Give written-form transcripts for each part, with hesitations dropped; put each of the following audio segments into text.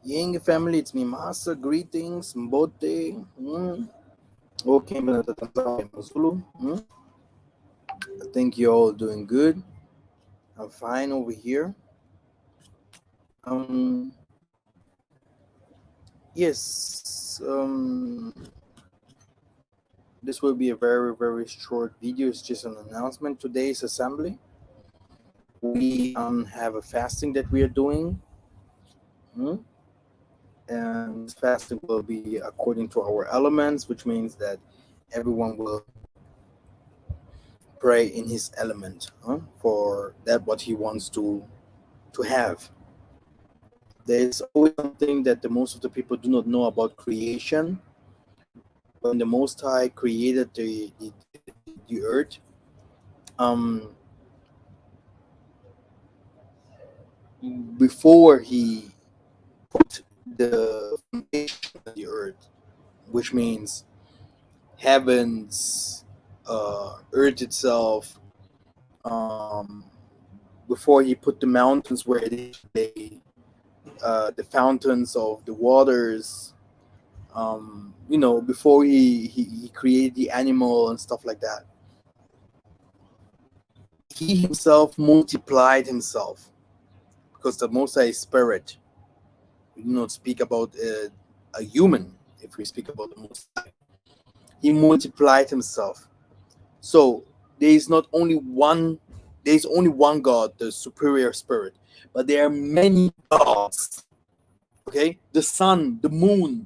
Ying family, it's me, Massa. Greetings, Mbote. Okay, Mazulu. I think you're all doing good. I'm fine over here. Um, yes. This will be a very, very short video. It's just an announcement. Today's assembly. We have a fasting that we are doing. Hmm? And this fasting will be according to our elements, which means that everyone will pray in his element, for that what he wants to have. There is always something that the most of the people do not know about creation. When the Most High created the earth, um, before he put the foundation of the earth, which means heavens, earth itself, um, before he put the mountains where it is today, the fountains of the waters, before he created the animal and stuff like that, he himself multiplied himself, because the Most High is spirit. We do not speak about a human. If we speak about the Most High, he multiplied himself. So there is not only one. There is only one God, the superior spirit, but there are many gods. Okay, the sun, the moon,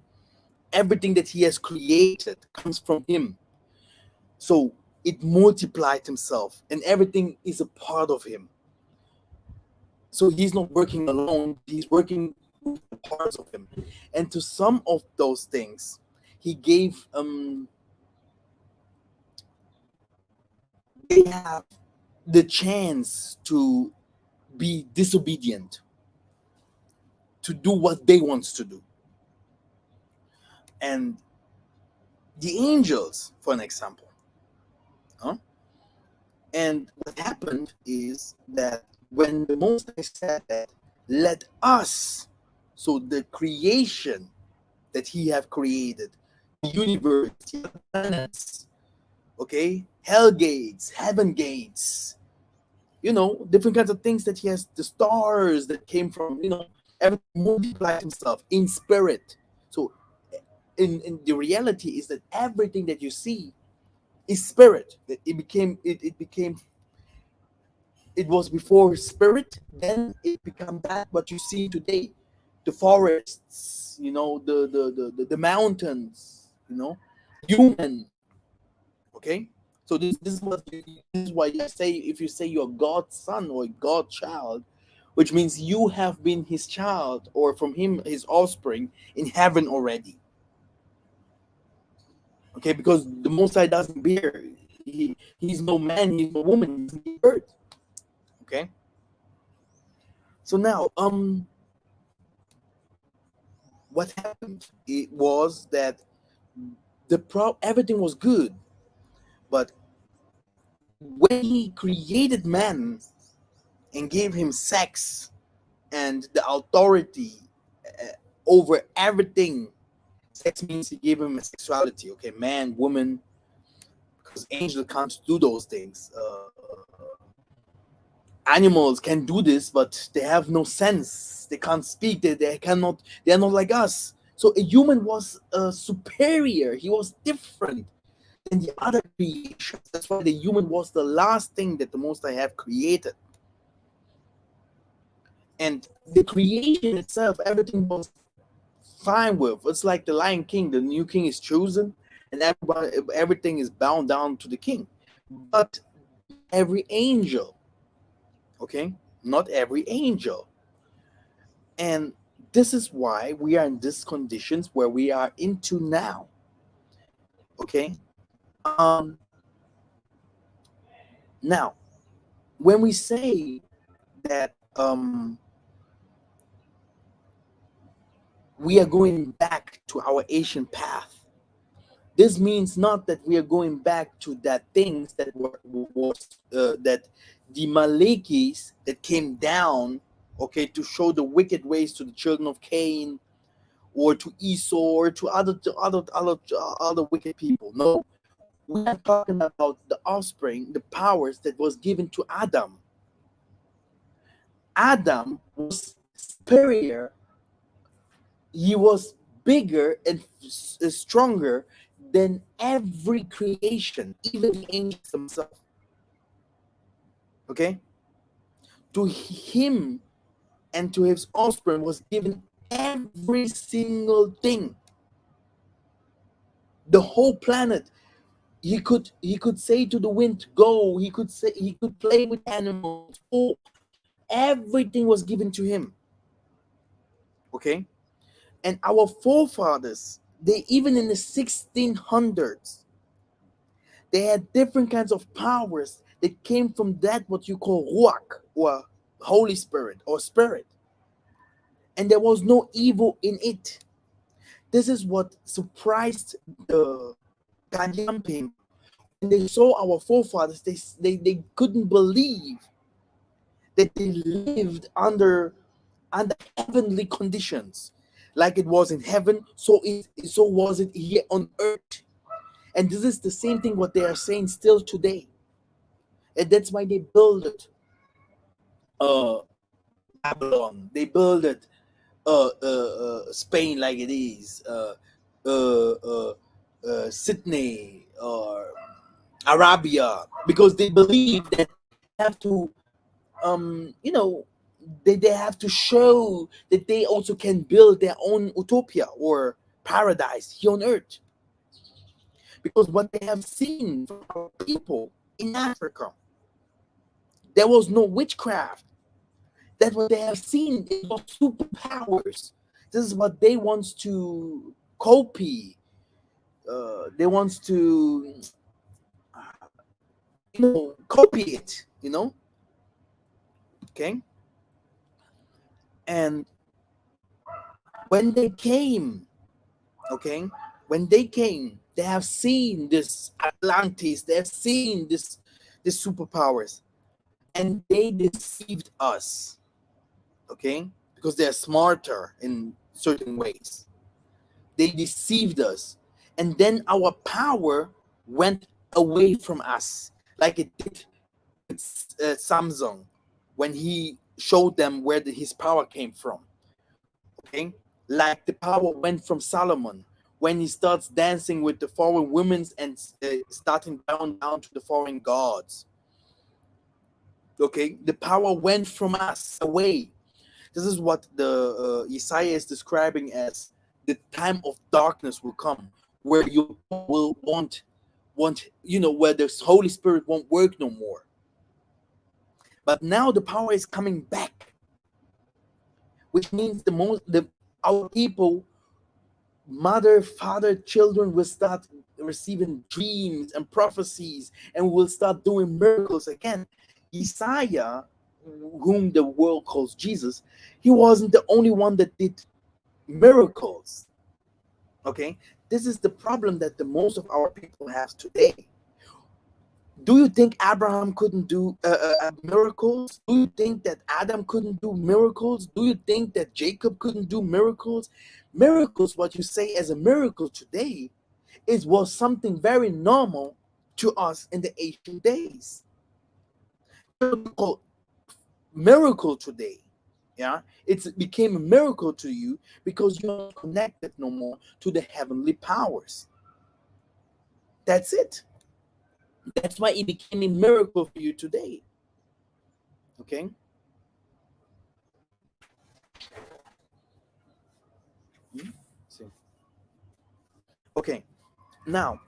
everything that he has created comes from him. So it multiplied himself, and everything is a part of him. So he's not working alone, he's working with the parts of him. And to some of those things, he gave they have the chance to be disobedient, to do what they want to do. And the angels, for an example, huh? And what happened is that when the Most High said that, let us, so the creation that he have created, the universe, the planets, okay, hell gates, heaven gates, different kinds of things that he has, the stars that came from, everything multiplied himself in spirit. So in the reality is that everything that you see is spirit. It was before spirit, then it became that what you see today. The forests, the mountains, human. Okay, so this is why I say, if you say you're God's son or God's child, which means you have been his child, or from him his offspring in heaven already. Okay, because the Most High doesn't bear. He's no man, he's no woman, he's the earth. Okay. So now, what happened? It was that everything was good, but when he created man and gave him sex and the authority over everything, sex means he gave him a sexuality. Okay, man, woman, because angels can't do those things. Animals can do this, but they have no sense. They can't speak. They cannot. They are not like us. So a human was superior. He was different than the other creations. That's why the human was the last thing that the Most High have created. And the creation itself, everything was fine with. It's like the Lion King. The new king is chosen, and everything is bound down to the king. But not every angel. Okay, not every angel. And this is why we are in these conditions where we are into now. Okay. Now, when we say that we are going back to our ancient path, this means not that we are going back to that things that that the Malekis that came down, okay, to show the wicked ways to the children of Cain, or to Esau or to other wicked people. No, we are talking about the offspring, the powers that was given to Adam. Adam was superior. He was bigger and stronger than every creation, even the angels themselves. Okay? To him and to his offspring was given every single thing. The whole planet. He could say to the wind, go. He could play with animals. Oh, everything was given to him. Okay? And our forefathers, they even in the 1600s, they had different kinds of powers that came from that what you call ruach, or Holy Spirit or Spirit. And there was no evil in it. This is what surprised the Kanyam. When they saw our forefathers, they couldn't believe that they lived under heavenly conditions. Like it was in heaven, so was it here on earth. And this is the same thing what they are saying still today. And that's why they built it Babylon. They built it Spain like it is, uh, uh, Sydney or Arabia, because they believe that they have to, you know, they have to show that they also can build their own utopia or paradise here on earth. Because what they have seen from our people in Africa, there was no witchcraft. That's what they have seen. It was superpowers. This is what they want to copy. They want to, copy it. Okay. And when they came, okay, they have seen this Atlantis. They have seen this superpowers, and they deceived us. Okay, because they're smarter in certain ways. They deceived us, and then our power went away from us, like it did with Samsung when he showed them where his power came from. Okay, like the power went from Solomon when he starts dancing with the foreign women and starting down to the foreign gods. Okay, the power went from us away. This is what the Isaiah is describing as the time of darkness will come, where you will want, where the Holy Spirit won't work no more. But now the power is coming back, which means our people, mother, father, children will start receiving dreams and prophecies, and will start doing miracles again. Isaiah, whom the world calls Jesus, he wasn't the only one that did miracles. Okay, this is the problem that the most of our people have today. Do you think Abraham couldn't do miracles? Do you think that Adam couldn't do miracles? Do you think that Jacob couldn't do miracles? Miracles, what you say as a miracle today, was something very normal to us in the ancient days. Miracle today, yeah, it became a miracle to you because you're not connected no more to the heavenly powers. That's it. That's why it became a miracle for you today. Okay. Okay. Now,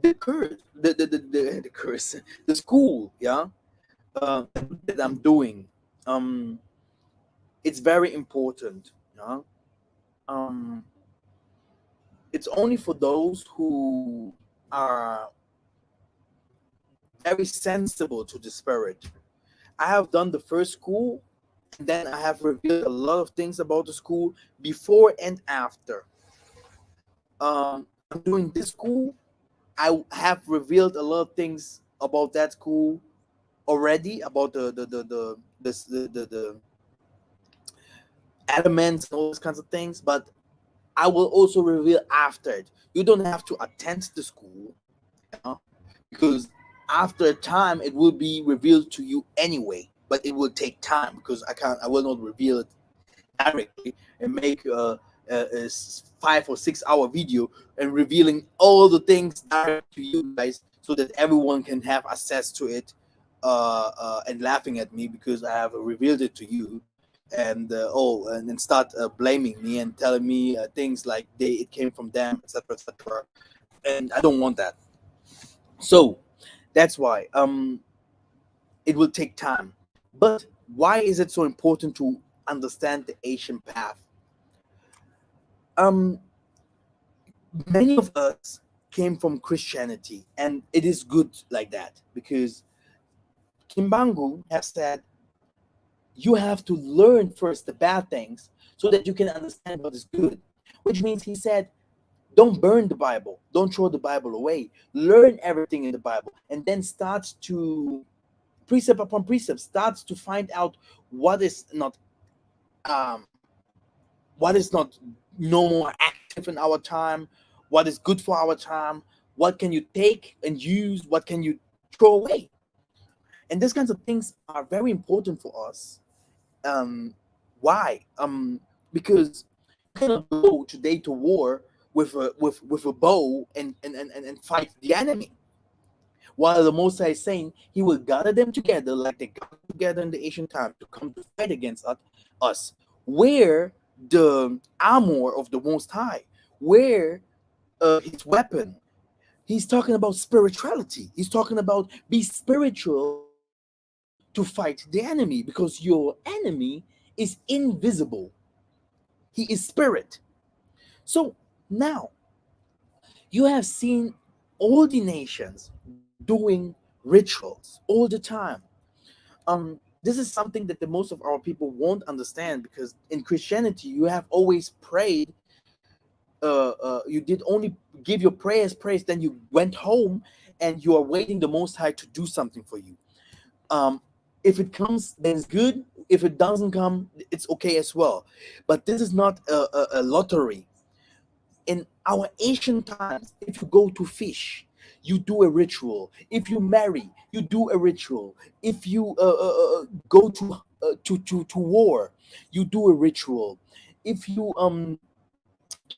the curse, the curse, the school, yeah, that I'm doing, it's very important. Yeah. Um, it's only for those who are very sensible to the spirit. I have done the first school, and then I have revealed a lot of things about the school before and after. I'm doing this school. I have revealed a lot of things about that school already, about the elements and all those kinds of things, but I will also reveal after it. You don't have to attend the school, you know, because after a time it will be revealed to you anyway. But it will take time because I will not reveal it directly and make a 5 or 6 hour video and revealing all the things direct to you guys so that everyone can have access to it, and laughing at me because I have revealed it to you, and and then start blaming me and telling me things like it came from them, etc., etc. And I don't want that. So that's why it will take time. But why is it so important to understand the Asian path? Um, Many of us came from Christianity, and it is good like that because Kimbangu has said you have to learn first the bad things so that you can understand what is good. Which means he said, don't burn the Bible, don't throw the Bible away. Learn everything in the Bible, and then start to precept upon precept, starts to find out what is not um, what is not no more active in our time, what is good for our time, what can you take and use, what can you throw away. And these kinds of things are very important for us. Why? Because you cannot go today to war with a bow and fight the enemy. While the Most High is saying he will gather them together like they gathered together in the ancient time to come to fight against us. Where the armor of the Most High, where his weapon. He's talking about spirituality. He's talking about be spiritual to fight the enemy because your enemy is invisible. He is spirit. So now you have seen all the nations doing rituals all the time. This is something that the most of our people won't understand because in Christianity you have always prayed. You did only give your praise, then you went home and you are waiting the Most High to do something for you. Um, if it comes, then it's good. If it doesn't come, it's okay as well. But this is not a lottery. In our ancient times, if you go to fish, you do a ritual. If you marry, you do a ritual. If you go to war, you do a ritual. If you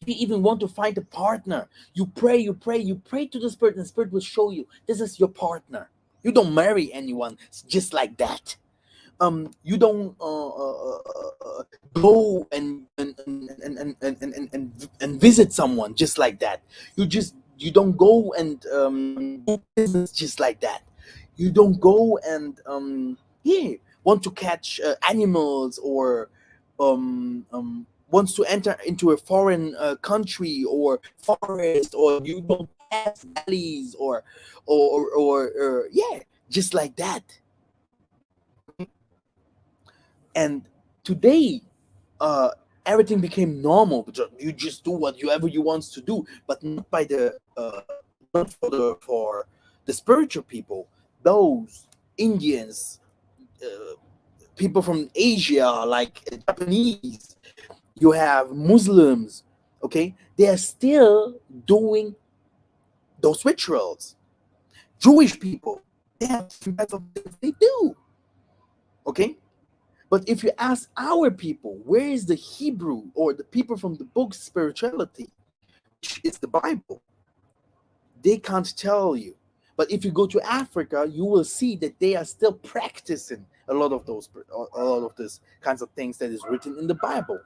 even want to find a partner, you pray to the spirit, and the spirit will show you this is your partner. You don't marry anyone just like that. You don't go and visit someone just like that. You don't go and do business just like that. You don't go and yeah, want to catch animals or wants to enter into a foreign country or forest, or you don't pass valleys or yeah, just like that. Okay. And today everything became normal because you just do whatever you want to do, but not by the not for the spiritual people, those Indians, uh, people from Asia, like Japanese. You have Muslims, okay? They are still doing those rituals. Jewish people, they have different kinds of things they do, okay? But if you ask our people, where is the Hebrew or the people from the book spirituality, which is the Bible, they can't tell you. But if you go to Africa, you will see that they are still practicing a lot of these kinds of things that is written in the Bible,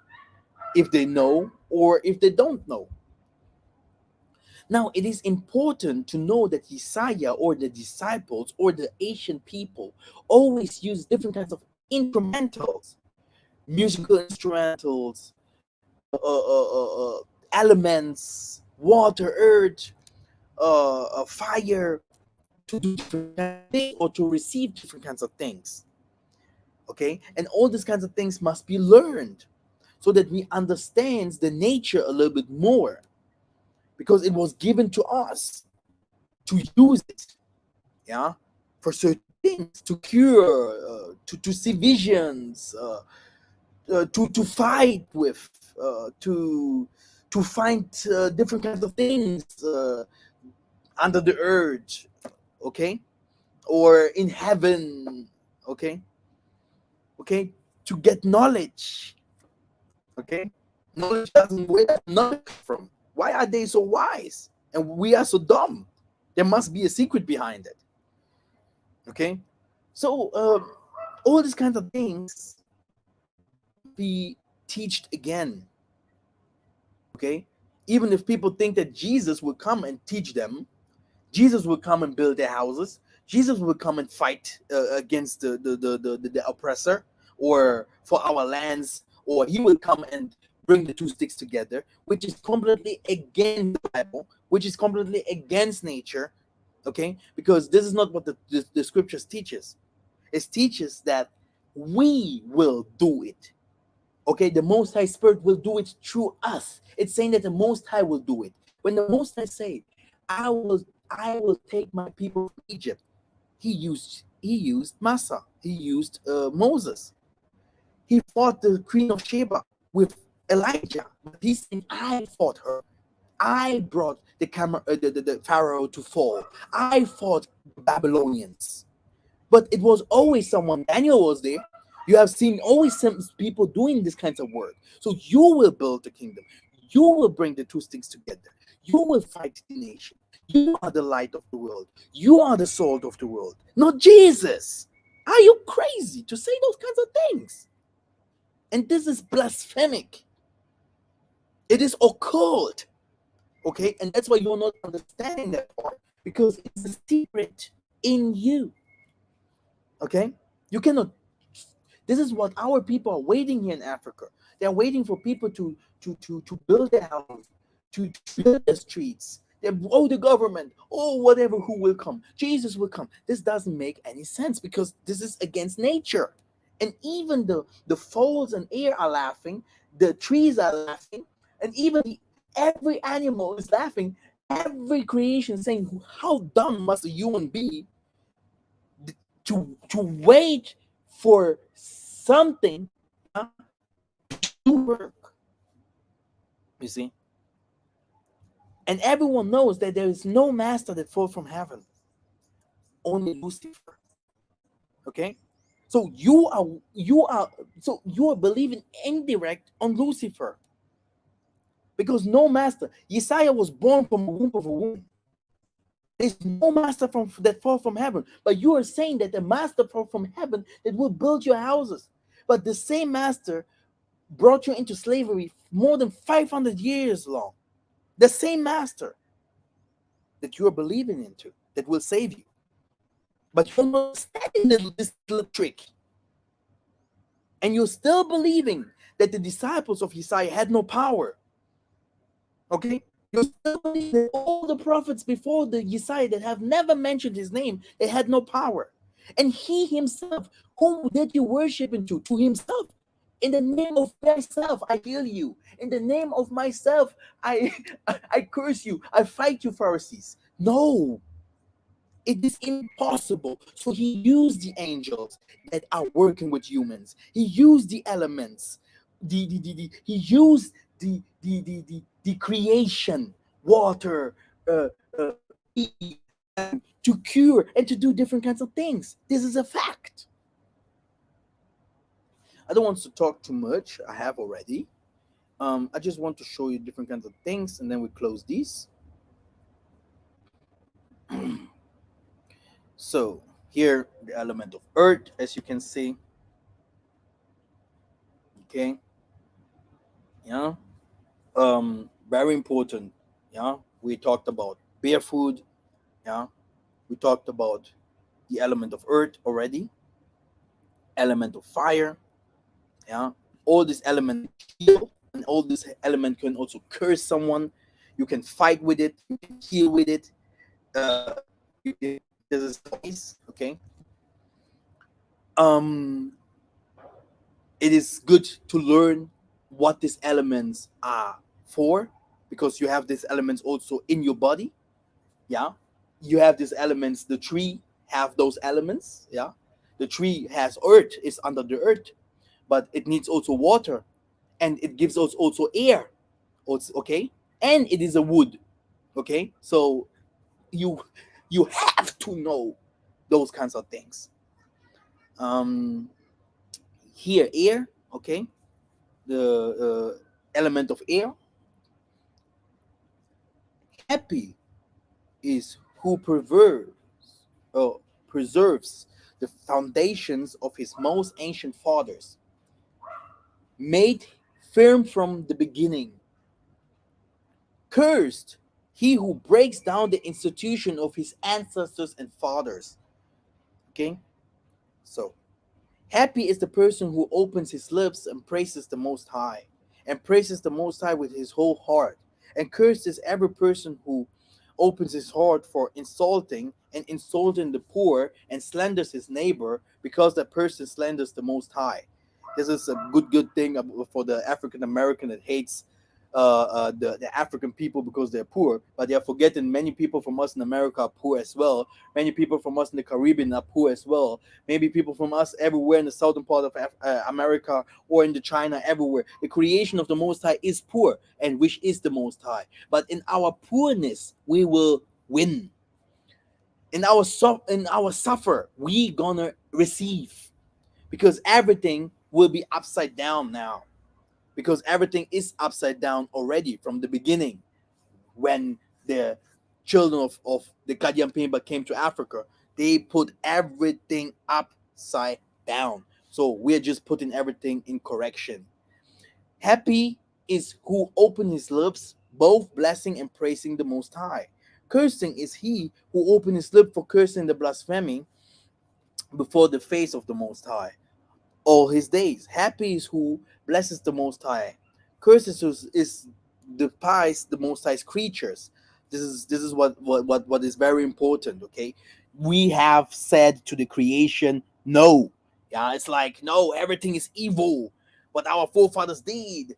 if they know or if they don't know. Now, it is important to know that Isaiah or the disciples or the Asian people always use different kinds of instrumentals, musical instrumentals, elements, water, earth, fire, to do different kinds of things or to receive different kinds of things. Okay, and all these kinds of things must be learned so that we understand the nature a little bit more, because it was given to us to use it, yeah, for certain things, to cure, to see visions, to fight with, to find different kinds of things under the earth, okay, or in heaven, okay, okay, to get knowledge, okay. Knowledge doesn't, where does knowledge come from? Why are they so wise and we are so dumb? There must be a secret behind it, okay. So all these kinds of things be taught again, okay. Even if people think that Jesus will come and teach them, Jesus will come and build their houses, Jesus will come and fight against the oppressor, or for our lands, or he will come and bring the two sticks together, which is completely against the Bible, which is completely against nature, okay. Because this is not what the scriptures teaches. It teaches that we will do it, okay. The Most High Spirit will do it through us. It's saying that the Most High will do it. When the Most High said, I will take my people from Egypt, he used Massa, he used Moses, he fought the Queen of Sheba with Elijah, but he's saying, I fought her, I brought the Pharaoh to fall, I fought the Babylonians. But it was always someone. Daniel was there. You have seen always some people doing this kinds of work. So you will build the kingdom. You will bring the two sticks together. You will fight the nation. You are the light of the world. You are the salt of the world, not Jesus. Are you crazy to say those kinds of things? And this is blasphemic. It is occult. Okay, and that's why you're not understanding that part, because it's a secret in you. Okay, you cannot. This is what our people are waiting here in Africa. They're waiting for people to build their houses, to build the streets. Oh, the government, oh, whatever, who will come? Jesus will come. This doesn't make any sense, because this is against nature. And even the fowls and air are laughing, the trees are laughing, and even every animal is laughing. Every creation saying, how dumb must a human be to wait for something to work, you see. And everyone knows that there is no master that falls from heaven, only Lucifer, okay. So you are believing indirect on Lucifer, because no master. Yesaiah was born from a womb of a womb. There's no master that fall from heaven. But you are saying that the master fall from heaven that will build your houses. But the same master brought you into slavery more than 500 years long. The same master that you are believing into that will save you. But you're not understanding this little trick. And you're still believing that the disciples of Isaiah had no power. Okay? You still believe that all the prophets before the Isaiah that have never mentioned his name, they had no power. And he himself, whom did you worship into? To himself. In the name of myself, I heal you. In the name of myself, I curse you. I fight you, Pharisees. No, it is impossible. So he used the angels that are working with humans. He used the elements. He used the creation, water, to cure and to do different kinds of things. This is a fact. I don't want to talk too much. I have already. I just want to show you different kinds of things, and then we close these. So here, the element of earth, as you can see. Okay. Yeah. Very important. Yeah. We talked about bear food. Yeah. We talked about the element of earth already. Element of fire. Yeah. All these elements heal, and all this element can also curse someone. You can fight with it. You can heal with it. Uh, this is nice. Okay. Um, it is good to learn what these elements are for, because you have these elements also in your body. Yeah, you have these elements. The tree have those elements. Yeah, the tree has earth, is under the earth, but it needs also water, and it gives us also air. Okay, and it is a wood. Okay, so you you have to know those kinds of things. Um, Here, air. Okay, the element of air. Happy is who preserves the foundations of his most ancient fathers, made firm from the beginning. Cursed he who breaks down the institution of his ancestors and fathers. Okay, so happy is the person who opens his lips and praises the Most High, and praises the Most High with his whole heart. And cursed is every person who opens his heart for insulting the poor, and slanders his neighbor, because that person slanders the Most High. This is a good thing for the African American that hates the African people because they're poor, but they are forgetting many people from us in America are poor as well. Many people from us in the Caribbean are poor as well. Maybe people from us everywhere in the southern part of America, or in the China, everywhere. The creation of the Most High is poor, and which is the Most High. But in our poorness, we will win. In our suffer, we gonna receive, because everything will be upside down now. Because everything is upside down already from the beginning, when the children of the Kadiampemba came to Africa. They put everything upside down. So we're just putting everything in correction. Happy is who open his lips, both blessing and praising the Most High. Cursing is he who open his lip for cursing the blasphemy before the face of the Most High all his days. Happy is who blesses the Most High. Curses is despise the Most High's creatures. This is what is very important. Okay, we have said to the creation, no. Yeah, it's like, no, everything is evil. What our forefathers did.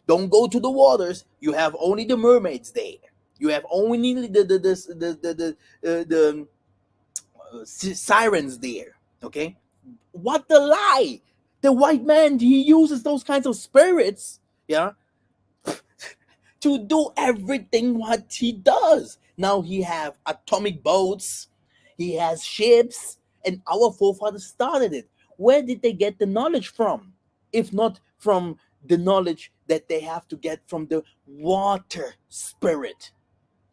Don't go to the waters. You have only the mermaids there. You have only the sirens there. Okay, what the lie. The white man, he uses those kinds of spirits, yeah, to do everything what he does. Now he have atomic boats, he has ships, and our forefathers started it. Where did they get the knowledge from, if not from the knowledge that they have to get from the water spirit?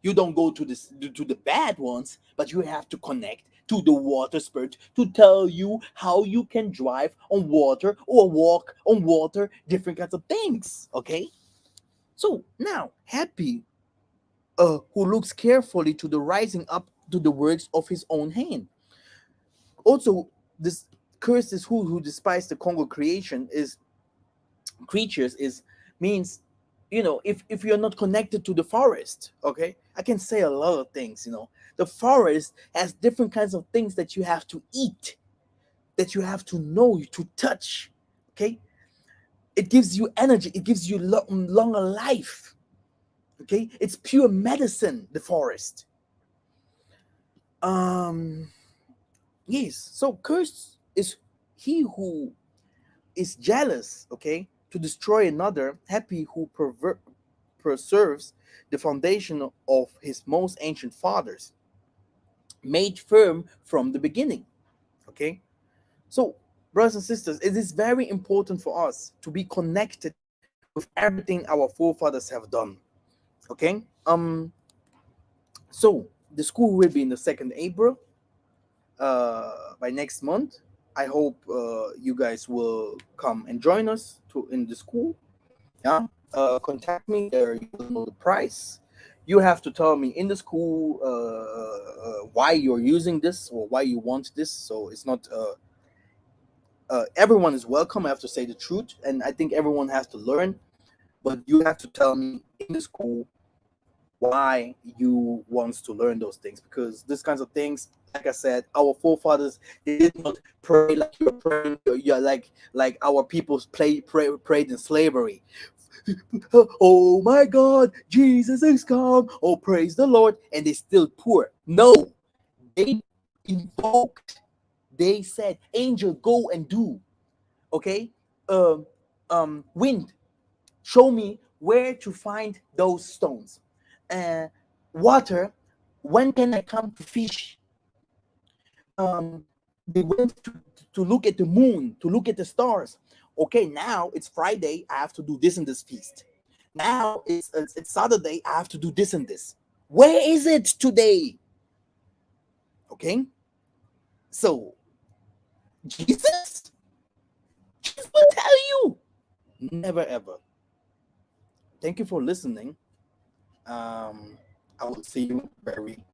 You don't go to the bad ones, but you have to connect to the water spirit to tell you how you can drive on water or walk on water, different kinds of things. Okay, so now happy, who looks carefully to the rising up to the works of his own hand. Also, this curse is who despise the Congo creation is creatures is means, if you're not connected to the forest. Okay, I can say a lot of things. The forest has different kinds of things that you have to eat, that you have to know, to touch. Okay, it gives you energy, it gives you longer life. Okay, it's pure medicine, the forest. um yes, so cursed is he who is jealous, okay, to destroy another. Happy who preserves the foundation of his most ancient fathers, made firm from the beginning. Okay, so brothers and sisters, it is very important for us to be connected with everything our forefathers have done. Okay, so the school will be in the 2nd April, by next month. I hope you guys will come and join us in the school. Yeah, contact me there. You will know the price. You have to tell me in the school why you're using this or why you want this. So it's not everyone is welcome. I have to say the truth, and I think everyone has to learn. But you have to tell me in the school why you want to learn those things, because these kinds of things, like I said, our forefathers, they did not pray like you're praying. You're like our peoples prayed in slavery. Oh my God, Jesus is come. Oh, praise the Lord. And they still poor. No, they invoked. They said, angel, go and do. Okay, wind, show me where to find those stones. uh, Water, when can I come to fish? They went to look at the moon, to look at the stars. Okay, now it's Friday, I have to do this and this feast. Now it's Saturday, I have to do this and this. Where is it today? Okay, so Jesus, Jesus will tell you, never ever. Thank you for listening. I will see you very